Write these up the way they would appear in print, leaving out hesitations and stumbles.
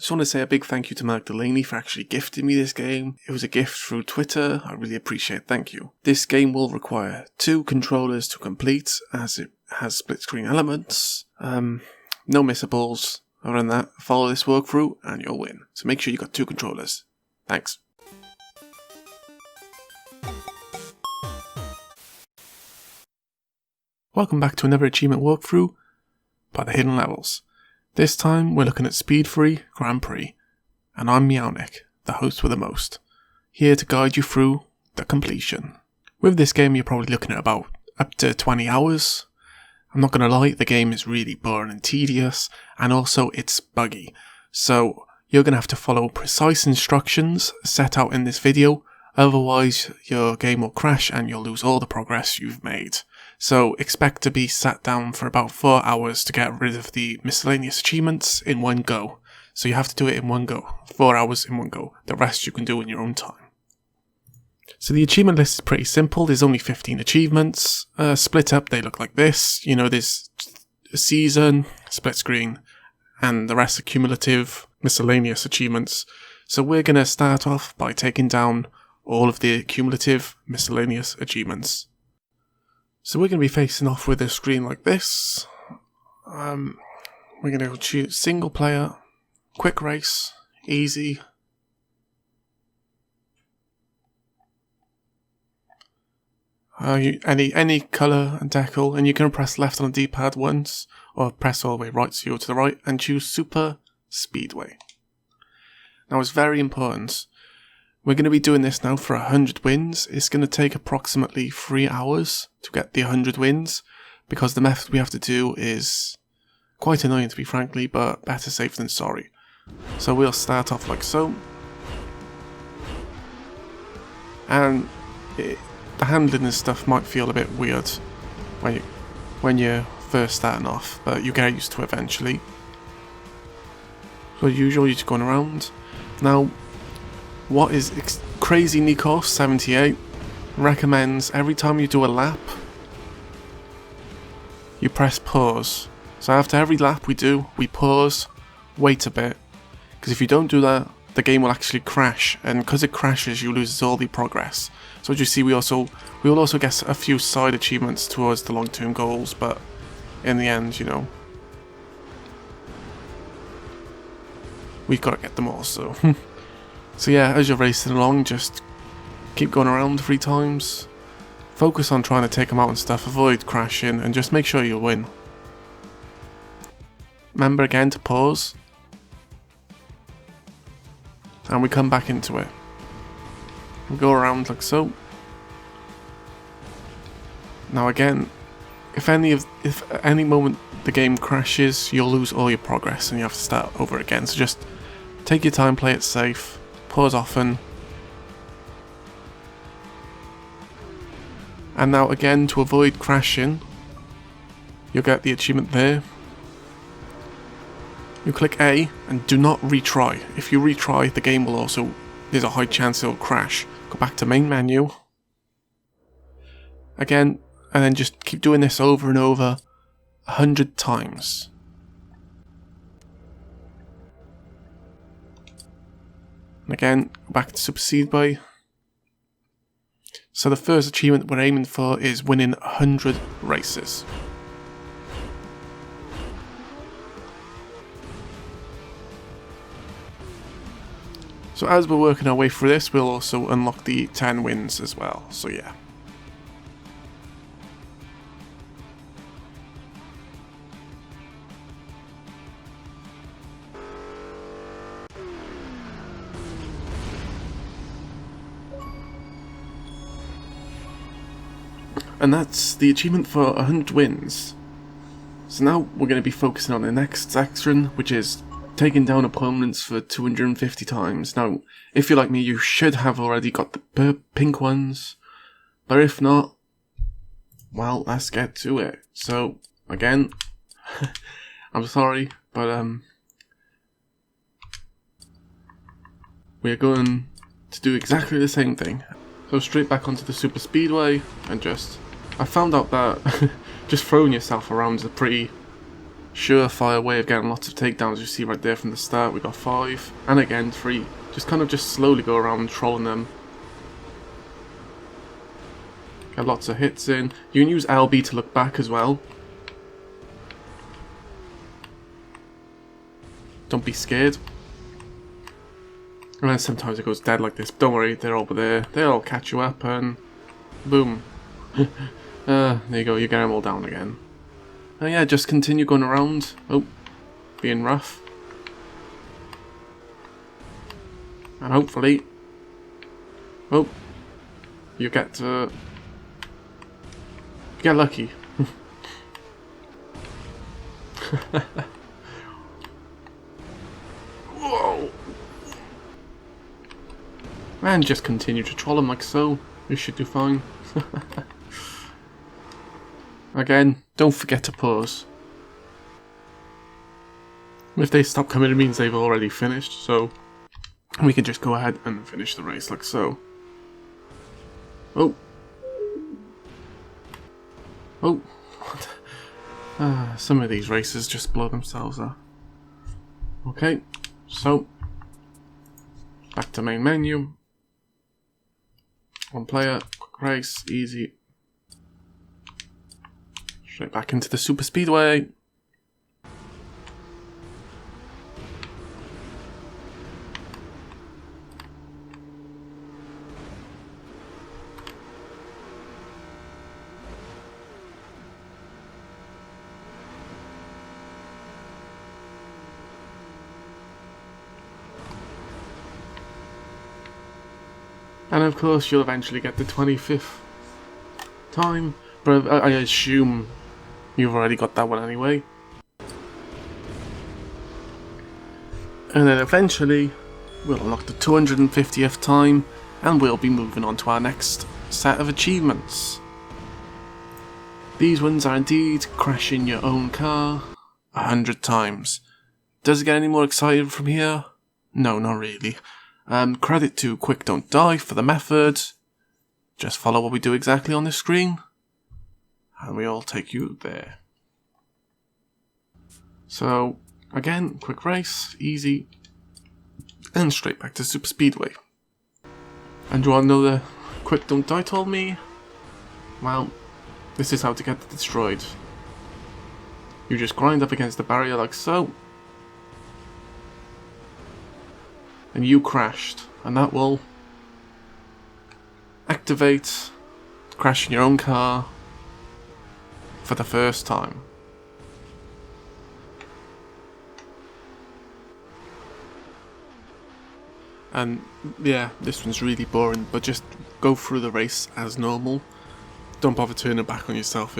just want to say a big thank you to Markdelaney for actually gifting me this game. It was a gift through Twitter. I really appreciate it. Thank you. This game will require 2 controllers to complete, as it has split screen elements. No missables. Other than that, follow this walkthrough and you'll win. So make sure you got 2 controllers. Thanks. Welcome back to another achievement walkthrough by the hidden levels. This time we're looking at Speed Free Grand Prix, and I'm Meownic, the host with the most, here to guide you through the completion. With this game you're probably looking at about up to 20 hours. I'm not gonna lie, the game is really boring and tedious, and also it's buggy, so you're gonna have to follow precise instructions set out in this video, otherwise your game will crash and you'll lose all the progress you've made. So expect to be sat down for about 4 hours to get rid of the miscellaneous achievements in one go. So you have to do it in one go, 4 hours in one go. The rest you can do in your own time. So the achievement list is pretty simple. There's only 15 achievements. Split up, they look like this. You know, there's a season, split screen, and the rest are cumulative miscellaneous achievements. So we're going to start off by taking down all of the cumulative miscellaneous achievements. So we're going to be facing off with a screen like this. We're going to choose single player, quick race, easy. Any colour and decal, and you can press left on the D-pad once, or press all the way right so you go to the right, and choose Super Speedway. Now it's very important. We're going to be doing this now for 100 wins. It's going to take approximately 3 hours to get the 100 wins, because the method we have to do is quite annoying to be frankly, but better safe than sorry. So we'll start off like so. And the handling and stuff might feel a bit weird when you're first starting off, but you get used to it eventually. So as usual, you're just going around. Now, what is crazy Nikos 78 recommends every time you do a lap, you press pause. So after every lap we do, we pause, wait a bit, because if you don't do that, the game will actually crash, and because it crashes, you lose all the progress. So as you see, we will also get a few side achievements towards the long-term goals, but in the end, you know, we've got to get them all. So. So yeah, as you're racing along, just keep going around 3 times. Focus on trying to take them out and stuff, avoid crashing, and just make sure you win. Remember again to pause. And we come back into it. We go around like so. Now again, if at any moment the game crashes, you'll lose all your progress and you have to start over again. So just take your time, play it safe. Pause often. And now again, to avoid crashing, you'll get the achievement there. You click A and do not retry. If you retry, the game will also, there's a high chance it'll crash. Go back to main menu. Again, and then just keep doing this over and over 100 times. And again, go back to Super Speedway. So the first achievement we're aiming for is winning 100 races. So as we're working our way through this, we'll also unlock the 10 wins as well, so yeah. And that's the achievement for 100 wins. So now we're going to be focusing on the next section, which is taking down opponents for 250 times. Now, if you're like me, you should have already got the pink ones, but if not, well, let's get to it. So, again, I'm sorry, but we're going to do exactly the same thing. So straight back onto the Super Speedway, and I found out that just throwing yourself around is a pretty surefire way of getting lots of takedowns. You see right there from the start, we got 5, and again 3. Just slowly go around trolling them. Get lots of hits in. You can use LB to look back as well. Don't be scared. And then sometimes it goes dead like this, but don't worry, they're over there. They'll catch you up and boom. There you go, you get them all down again. And yeah, just continue going around. Oh, being rough. And hopefully, oh, you get lucky. Whoa. And just continue to troll them like so. You should do fine. Again, don't forget to pause. If they stop coming, it means they've already finished, so we can just go ahead and finish the race like so. Oh. Oh. Some of these races just blow themselves up. Okay, so back to main menu. One player, quick race, easy. Straight back into the super speedway. And of course you'll eventually get the 25th time, but I assume you've already got that one anyway. And then eventually we'll unlock the 250th time and we'll be moving on to our next set of achievements. These ones are indeed crashing your own car 100 times. Does it get any more exciting from here? No, not really. Credit to Quickdontdie for the method. Just follow what we do exactly on the screen, and we'll take you there. So, again, quick race, easy, and straight back to Super Speedway. And do you want to know the Quickdontdie told me? Well, this is how to get destroyed. You just grind up against the barrier like so, and you crashed, and that will activate crashing your own car for the first time. And yeah, this one's really boring, but just go through the race as normal. Don't bother turning back on yourself.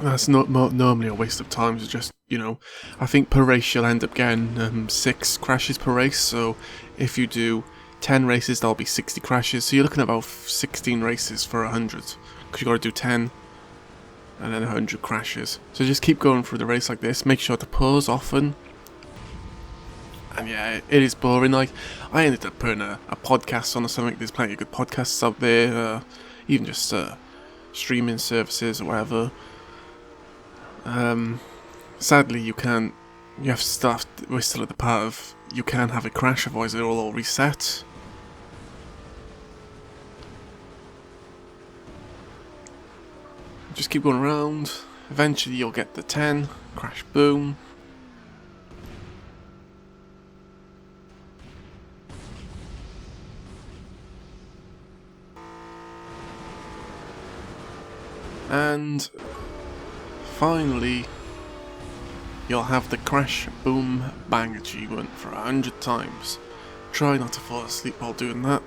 That's not normally a waste of time. It's just, you know, I think per race you'll end up getting 6 crashes per race. So if you do 10 races, that'll be 60 crashes. So you're looking at about 16 races for 100, because you got to do 10 and then 100 crashes. So just keep going through the race like this. Make sure to pause often. And yeah, it is boring. Like, I ended up putting a podcast on or something. There's plenty of good podcasts out there, even just streaming services or whatever. Sadly, you can't. You have stuff. We're still at the part of you can have a crash, otherwise it'll all reset. Just keep going around. Eventually, you'll get the 10 crash. Boom. And finally, you'll have the crash, boom, bang achievement for 100 times. Try not to fall asleep while doing that,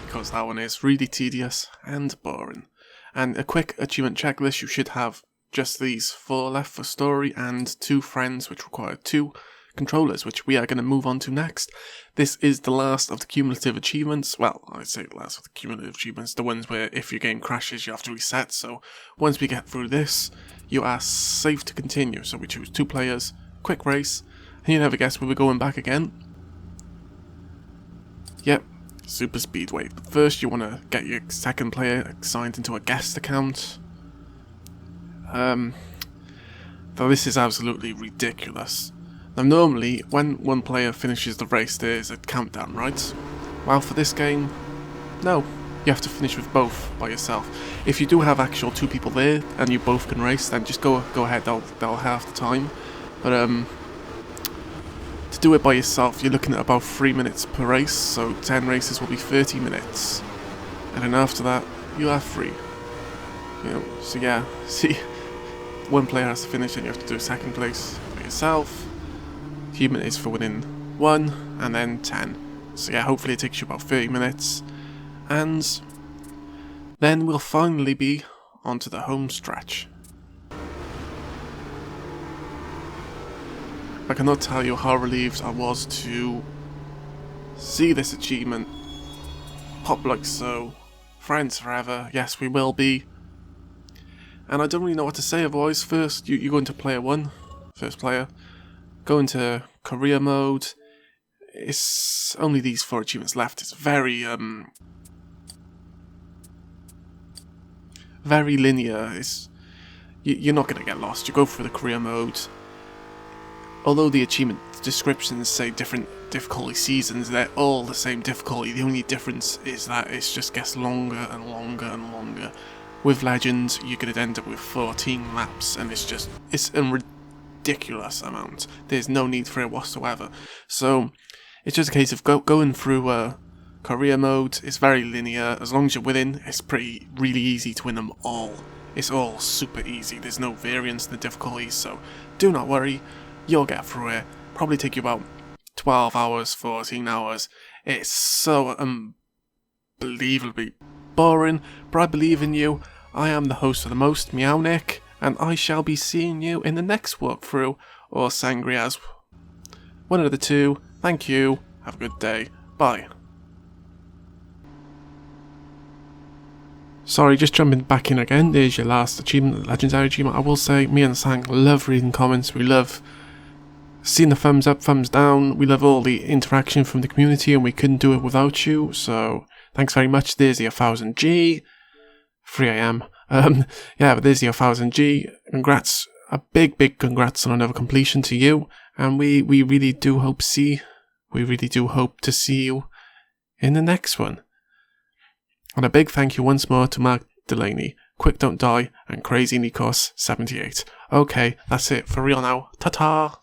because that one is really tedious and boring. And a quick achievement checklist, you should have just these 4 left for story and 2 friends, which require 2 controllers, which we are going to move on to next. This is the last of the cumulative achievements. Well, I say the last of the cumulative achievements, the ones where if your game crashes you have to reset. So once we get through this, you are safe to continue. So we choose 2 players, quick race, and you never guess where we're going back again. Yep, Super Speedway. But first you want to get your second player assigned into a guest account. though this is absolutely ridiculous. Now normally, when one player finishes the race there's a countdown, right? Well, for this game, no. You have to finish with both by yourself. If you do have actual 2 people there and you both can race, then just go ahead, they'll have the time. But to do it by yourself, you're looking at about 3 minutes per race, so 10 races will be 30 minutes. And then after that, you'll have 3. You know, so yeah, see, one player has to finish and you have to do 2nd place by yourself. Human is for winning 1, and then 10. So yeah, hopefully it takes you about 30 minutes. And then we'll finally be onto the home stretch. I cannot tell you how relieved I was to see this achievement pop like so. Friends forever, yes we will be. And I don't really know what to say otherwise. First, you go into player 1, first player, go into career mode. It's only these 4 achievements left. It's very linear. You're not going to get lost. You go through the career mode. Although the achievement descriptions say different difficulty seasons, they're all the same difficulty. The only difference is that it just gets longer and longer and longer. With Legends, you could end up with 14 laps, and it's a ridiculous amount. There's no need for it whatsoever. So it's just a case of going through career mode. It's very linear. As long as you're winning, it's really easy to win them all. It's all super easy. There's no variance in the difficulty, so do not worry. You'll get through it. Probably take you about 12 hours, 14 hours. It's so unbelievably boring, but I believe in you. I am the host of the most, Meownic, and I shall be seeing you in the next walkthrough, or Sangrias. One of the two. Thank you. Have a good day. Bye. Sorry, just jumping back in again. There's your last achievement, legendary achievement. I will say, me and Sang love reading comments. We love seeing the thumbs up, thumbs down. We love all the interaction from the community, and we couldn't do it without you. So thanks very much. There's your 1000G. 3 AM. Yeah, but there's your 1000G. Congrats. A big congrats on another completion to you. And we really do hope to see you in the next one. And a big thank you once more to Markdelaney, Quickdontdie, and Crazy Nikos 78. Okay, that's it for real now. Ta-ta!